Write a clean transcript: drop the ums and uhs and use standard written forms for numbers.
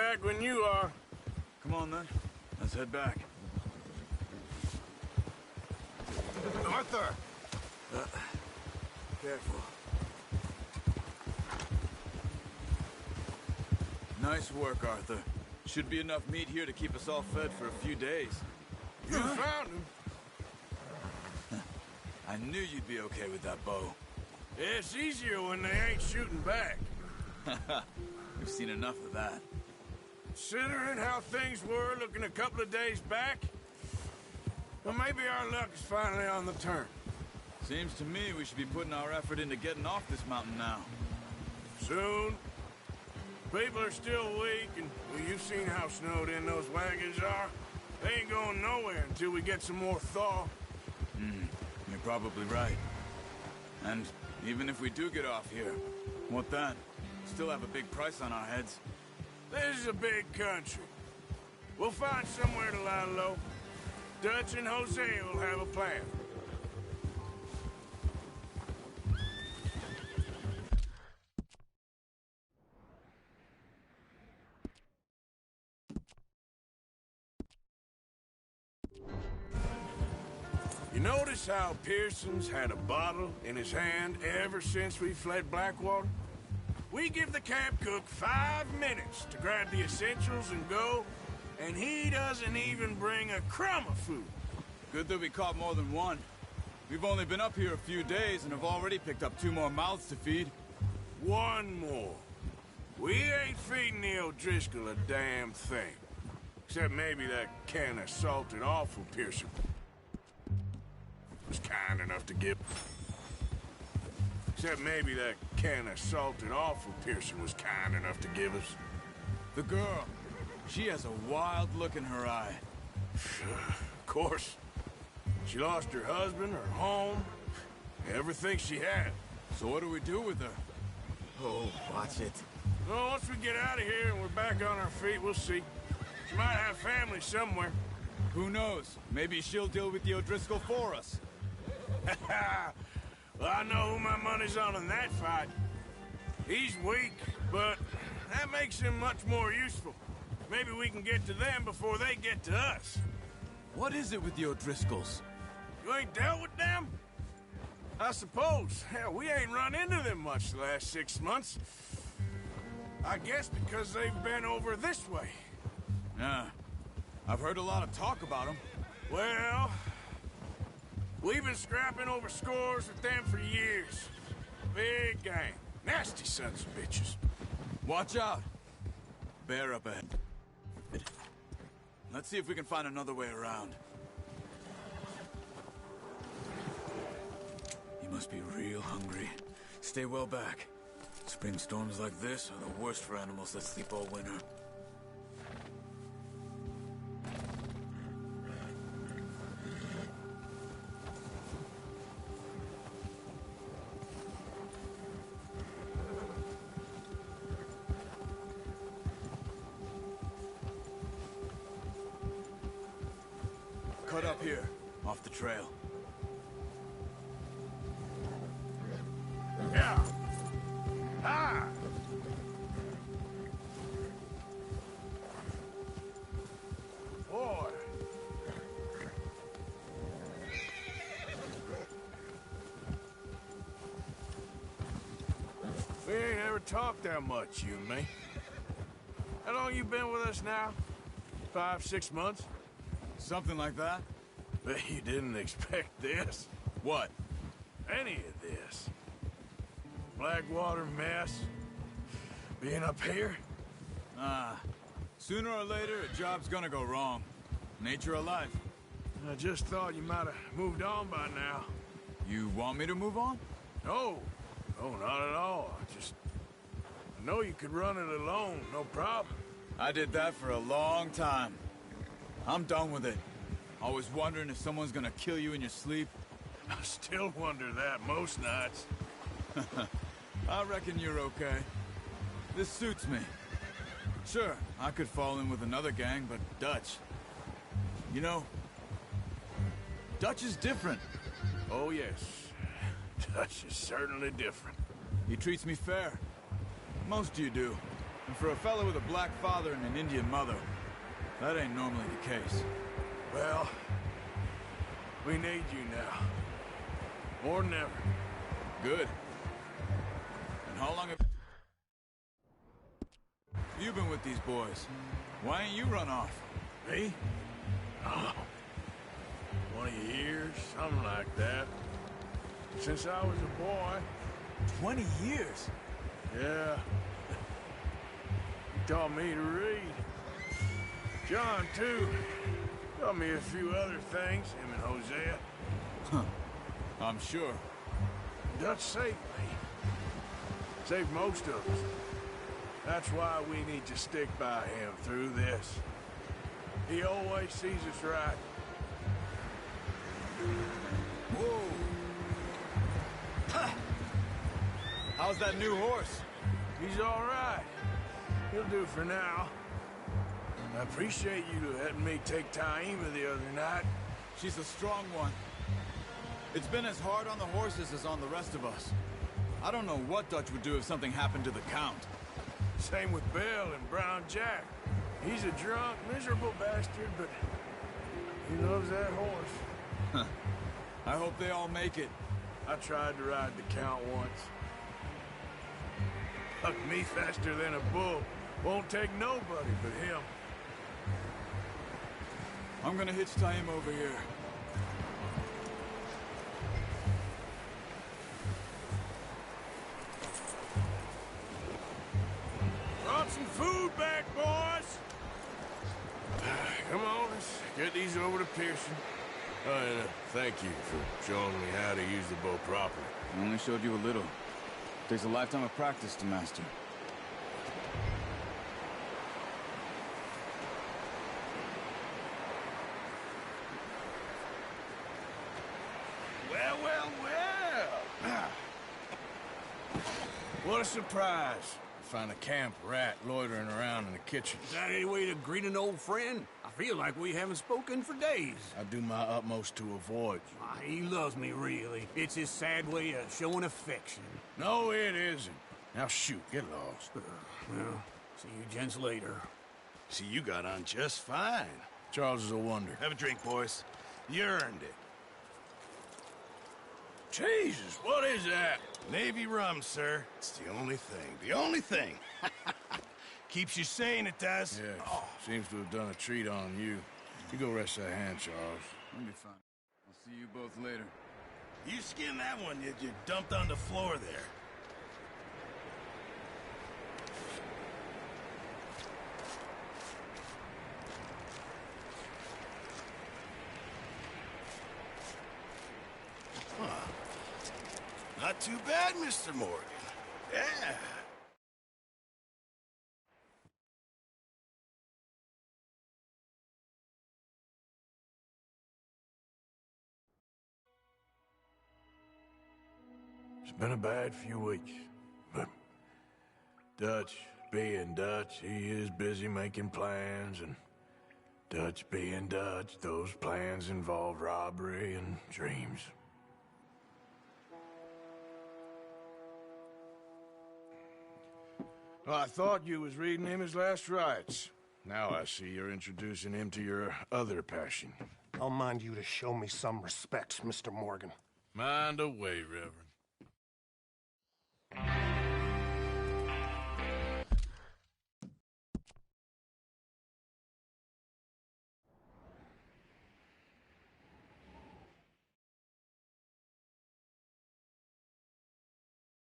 back when you are. Come on, then. Let's head back. Arthur! Careful. Nice work, Arthur. Should be enough meat here to keep us all fed for a few days. You found him. I knew you'd be okay with that bow. It's easier when they ain't shooting back. We've seen enough of that. Considering how things were looking a couple of days back, well, maybe our luck is finally on the turn. Seems to me we should be putting our effort into getting off this mountain now. Soon. People are still weak, and well, you've seen how snowed in those wagons are. They ain't going nowhere until we get some more thaw. You're probably right. And even if we do get off here, what then? Still have a big price on our heads. This is a big country. We'll find somewhere to lie low. Dutch and Jose will have a plan. You notice how Pearson's had a bottle in his hand ever since we fled Blackwater? We give the camp cook 5 minutes to grab the essentials and go, and he doesn't even bring a crumb of food. Good that we caught more than one. We've only been up here a few days and have already picked up 2 more mouths to feed. 1 more. We ain't feeding the O'Driscoll a damn thing. Except maybe that can of salted offal Pearson was kind enough to give. Except maybe that can of salted offal Pearson was kind enough to give us. The girl, she has a wild look in her eye. Of course. She lost her husband, her home, everything she had. So what do we do with her? Oh, watch it. Well, once we get out of here and we're back on our feet, we'll see. She might have family somewhere. Who knows? Maybe she'll deal with the O'Driscoll for us. Well, I know who my money's on in that fight. He's weak, but that makes him much more useful. Maybe we can get to them before they get to us. What is it with the O'Driscolls? You ain't dealt with them? I suppose. Hell, we ain't run into them much the last 6 months. I guess because they've been over this way. Yeah. I've heard a lot of talk about them. Well, we've been scrapping over scores with them for years. Big gang. Nasty sons of bitches. Watch out. Bear up ahead. Let's see if we can find another way around. You must be real hungry. Stay well back. Spring storms like this are the worst for animals that sleep all winter. Cut up here, off the trail. Yeah. Ah! Boy. We ain't ever talked that much, you and me. How long you been with us now? 5, 6 months? Something like that? Bet you didn't expect this. What? Any of this. Blackwater mess. Being up here. Sooner or later, a job's gonna go wrong. Nature of life. I just thought you might have moved on by now. You want me to move on? No. No, not at all. I know you could run it alone, no problem. I did that for a long time. I'm done with it. Always wondering if someone's gonna kill you in your sleep. I still wonder that most nights. I reckon you're okay. This suits me. Sure, I could fall in with another gang, but Dutch... You know, Dutch is different. Oh, yes. Dutch is certainly different. He treats me fair. Most of you do. And for a fellow with a black father and an Indian mother, that ain't normally the case. Well, we need you now. More than ever. Good. And how long have you been with these boys? Why ain't you run off? Me? Oh, 20 years, something like that. Since I was a boy. 20 years? Yeah. He taught me to read. John, too. Taught me a few other things, him and Hosea. Huh. I'm sure. Dutch saved me. Saved most of us. That's why we need to stick by him through this. He always sees us right. Whoa! Ha! How's that new horse? He's all right. He'll do for now. I appreciate you letting me take Taima the other night. She's a strong one. It's been as hard on the horses as on the rest of us. I don't know what Dutch would do if something happened to the Count. Same with Bill and Brown Jack. He's a drunk, miserable bastard, but he loves that horse. I hope they all make it. I tried to ride the Count once. Hucked me faster than a bull. Won't take nobody but him. I'm gonna hitch Taima over here. Brought some food back, boys. Come on, let's get these over to Pearson. Oh, and thank you for showing me how to use the bow properly. I only showed you a little. Takes a lifetime of practice to master. Well, well, well. What a surprise. Find a camp rat loitering around in the kitchen. Is that any way to greet an old friend? I feel like we haven't spoken for days. I do my utmost to avoid you. He loves me, really. It's his sad way of showing affection. No, it isn't. Now shoot, get lost. Well, see you gents later. See, you got on just fine. Charles is a wonder. Have a drink, boys. You earned it. Jesus, what is that? Navy rum, sir. It's the only thing. The only thing. Keeps you sane, it does. Yes, seems to have done a treat on you. You go rest that hand, Charles. I'll be fine. I'll see you both later. You skinned that one you dumped on the floor there. Not too bad, Mr. Morgan. Yeah. It's been a bad few weeks, but Dutch being Dutch, he is busy making plans, and Dutch being Dutch, those plans involve robbery and dreams. Well, I thought you was reading him his last rites. Now I see you're introducing him to your other passion. I'll mind you to show me some respect, Mr. Morgan. Mind away, Reverend.